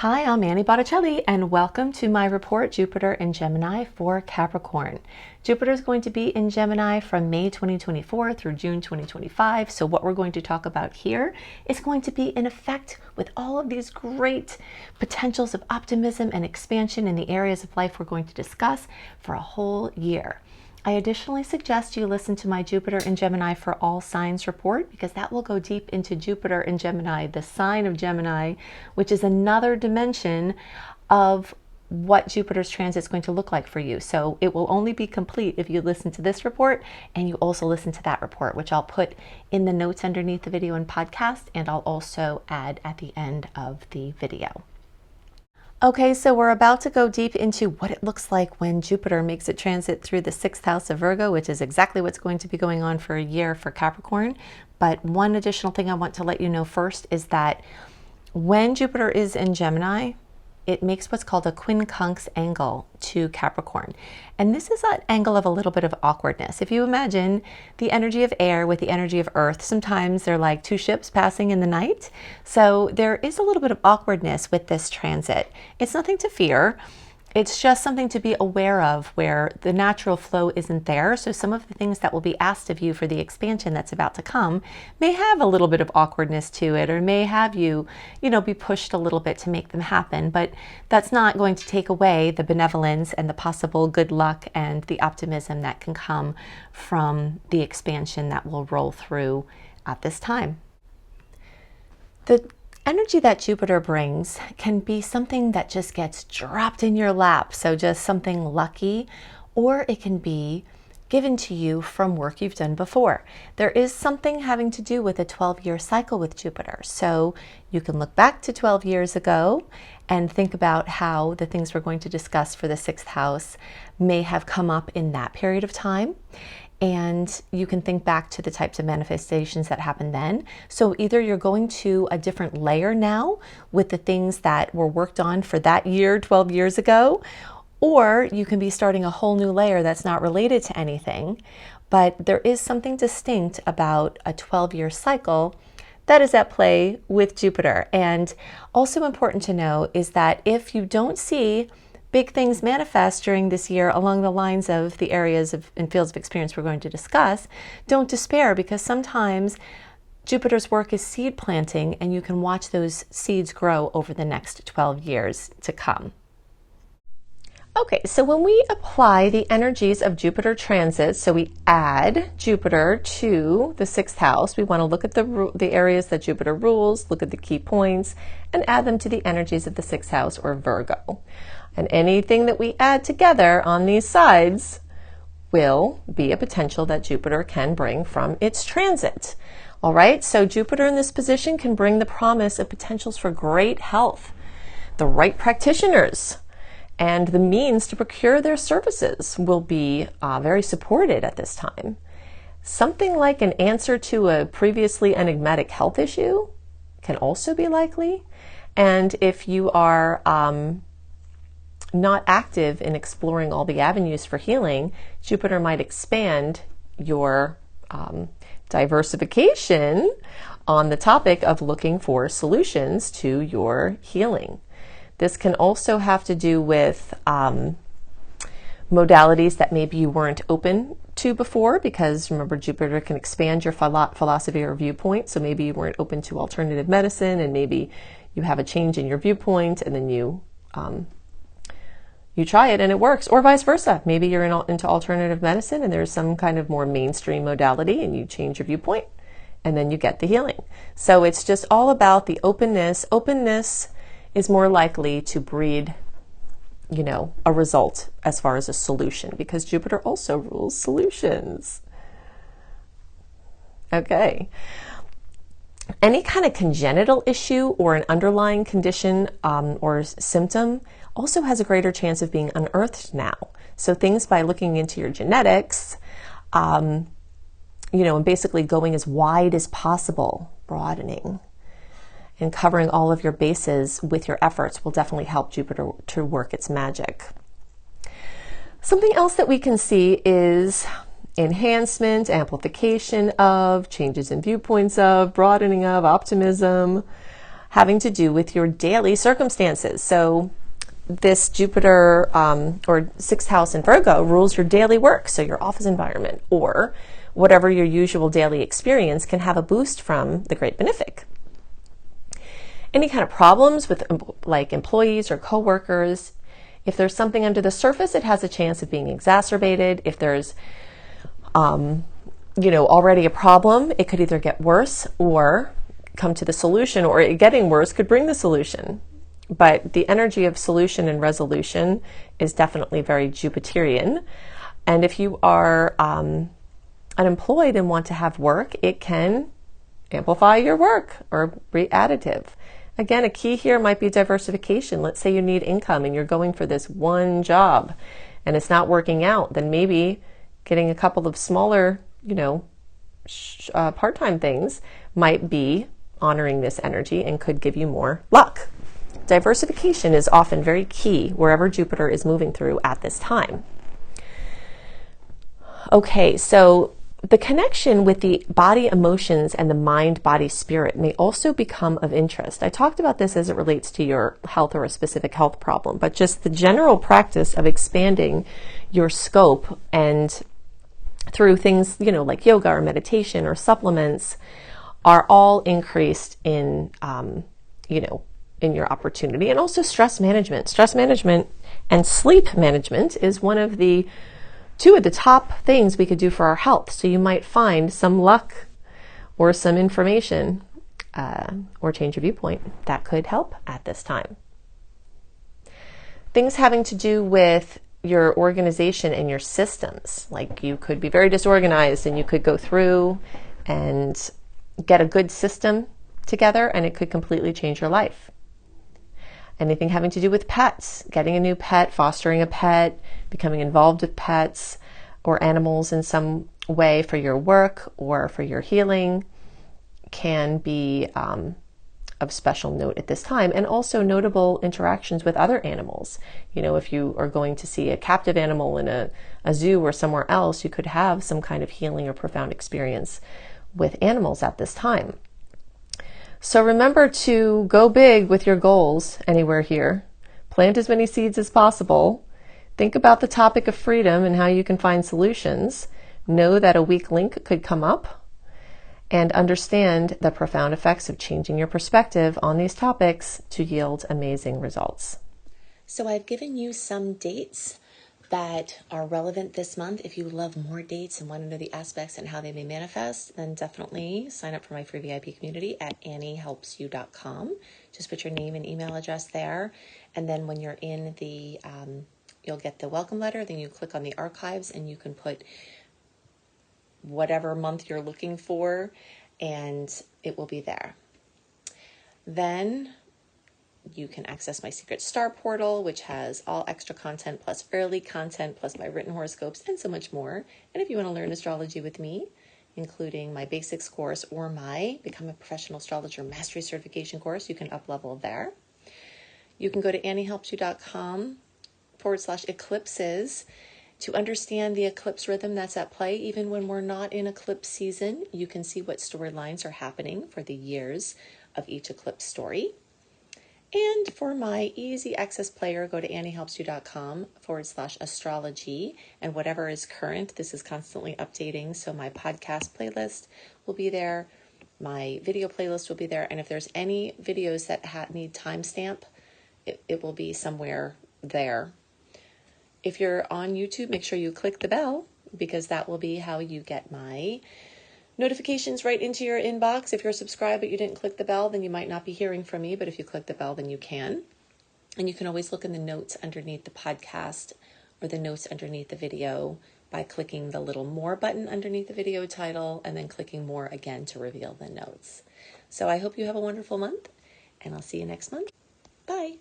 Hi, I'm Annie Botticelli, and welcome to my report, Jupiter in Gemini for Capricorn. Jupiter is going to be in Gemini from May 2024 through June 2025. So what we're going to talk about here is going to be in effect with all of these great potentials of optimism and expansion in the areas of life we're going to discuss for a whole year. I additionally suggest you listen to my Jupiter in Gemini for all signs report, because that will go deep into Jupiter in Gemini, the sign of Gemini, which is another dimension of what Jupiter's transit is going to look like for you. So it will only be complete if you listen to this report and you also listen to that report, which I'll put in the notes underneath the video and podcast, and I'll also add at the end of the video. Okay, so we're about to go deep into what it looks like when Jupiter makes a transit through the 6th house of Virgo, which is exactly what's going to be going on for a year for Capricorn. But one additional thing I want to let you know first is that when Jupiter is in Gemini, it makes what's called a quincunx angle to Capricorn. And this is an angle of a little bit of awkwardness. If you imagine the energy of air with the energy of earth, sometimes they're like two ships passing in the night. So there is a little bit of awkwardness with this transit. It's nothing to fear. It's just something to be aware of where the natural flow isn't there. So some of the things that will be asked of you for the expansion that's about to come may have a little bit of awkwardness to it, or may have you, be pushed a little bit to make them happen. But that's not going to take away the benevolence and the possible good luck and the optimism that can come from the expansion that will roll through at this time. The energy that Jupiter brings can be something that just gets dropped in your lap, so just something lucky, or it can be given to you from work you've done before. There is something having to do with a 12-year cycle with Jupiter, so you can look back to 12 years ago and think about how the things we're going to discuss for the 6th house may have come up in that period of time. And you can think back to the types of manifestations that happened then. So either you're going to a different layer now with the things that were worked on for that year, 12 years ago, or you can be starting a whole new layer that's not related to anything. But there is something distinct about a 12-year cycle that is at play with Jupiter. And also important to know is that if you don't see big things manifest during this year along the lines of the areas and fields of experience we're going to discuss, don't despair, because sometimes Jupiter's work is seed planting and you can watch those seeds grow over the next 12 years to come. Okay, so when we apply the energies of Jupiter transits, so we add Jupiter to the 6th house, we want to look at the areas that Jupiter rules, look at the key points, and add them to the energies of the 6th house or Virgo. And anything that we add together on these sides will be a potential that Jupiter can bring from its transit. All right, so Jupiter in this position can bring the promise of potentials for great health, the right practitioners, and the means to procure their services will be very supported at this time. Something like an answer to a previously enigmatic health issue can also be likely. And if you are not active in exploring all the avenues for healing, Jupiter might expand your diversification on the topic of looking for solutions to your healing. This can also have to do with modalities that maybe you weren't open to before, because remember, Jupiter can expand your philosophy or viewpoint. So maybe you weren't open to alternative medicine, and maybe you have a change in your viewpoint, and then you try it and it works, or vice versa. Maybe you're into alternative medicine and there's some kind of more mainstream modality and you change your viewpoint and then you get the healing. So it's just all about the openness. Openness is more likely to breed, a result as far as a solution, because Jupiter also rules solutions. Okay. Any kind of congenital issue or an underlying condition or symptom also has a greater chance of being unearthed now. So things by looking into your genetics, and basically going as wide as possible, broadening, and covering all of your bases with your efforts will definitely help Jupiter to work its magic. Something else that we can see is enhancement, amplification of, changes in viewpoints of, broadening of, optimism. having to do with your daily circumstances. So this Jupiter or sixth house in Virgo rules your daily work, so your office environment or whatever your usual daily experience can have a boost from the Great Benefic. Any kind of problems with like employees or coworkers, if there's something under the surface, it has a chance of being exacerbated. If there's already a problem, it could either get worse or come to the solution, or it getting worse could bring the solution. But the energy of solution and resolution is definitely very Jupiterian. And if you are unemployed and want to have work, it can amplify your work or be additive. Again, a key here might be diversification. Let's say you need income and you're going for this one job and it's not working out, then maybe getting a couple of smaller, part-time things might be honoring this energy and could give you more luck. Diversification is often very key wherever Jupiter is moving through at this time. Okay, so the connection with the body emotions and the mind, body, spirit may also become of interest. I talked about this as it relates to your health or a specific health problem, but just the general practice of expanding your scope and through things, like yoga or meditation or supplements are all increased in, in your opportunity. And also stress management. Stress management and sleep management is one of the two of the top things we could do for our health. So you might find some luck or some information or change of viewpoint that could help at this time. Things having to do with your organization and your systems. Like you could be very disorganized and you could go through and get a good system together and it could completely change your life. Anything having to do with pets, getting a new pet, fostering a pet, becoming involved with pets or animals in some way for your work or for your healing can be of special note at this time. And also notable interactions with other animals. If you are going to see a captive animal in a zoo or somewhere else, you could have some kind of healing or profound experience with animals at this time. So remember to go big with your goals anywhere here. Plant as many seeds as possible. Think about the topic of freedom and how you can find solutions. Know that a weak link could come up. And understand the profound effects of changing your perspective on these topics to yield amazing results. So I've given you some dates that are relevant this month. If you love more dates and want to know the aspects and how they may manifest, then definitely sign up for my free VIP community at anniehelpsyou.com. Just put your name and email address there. And then when you're in the, you'll get the welcome letter. Then you click on the archives and you can put whatever month you're looking for and it will be there. Then you can access my secret star portal, which has all extra content plus early content plus my written horoscopes and so much more. And if you want to learn astrology with me, including my basics course or my Become a Professional Astrologer Mastery Certification course, you can up level there. You can go to anniehelpsyou.com/eclipses to understand the eclipse rhythm that's at play. Even when we're not in eclipse season, you can see what storylines are happening for the years of each eclipse story. And for my easy access player, go to anniehelpsyou.com/astrology, and whatever is current, this is constantly updating. So my podcast playlist will be there. My video playlist will be there. And if there's any videos that need timestamp, it will be somewhere there. If you're on YouTube, make sure you click the bell because that will be how you get my notifications right into your inbox. If you're subscribed but you didn't click the bell, then you might not be hearing from me. But if you click the bell, then you can. And you can always look in the notes underneath the podcast or the notes underneath the video by clicking the little more button underneath the video title and then clicking more again to reveal the notes. So I hope you have a wonderful month and I'll see you next month. Bye.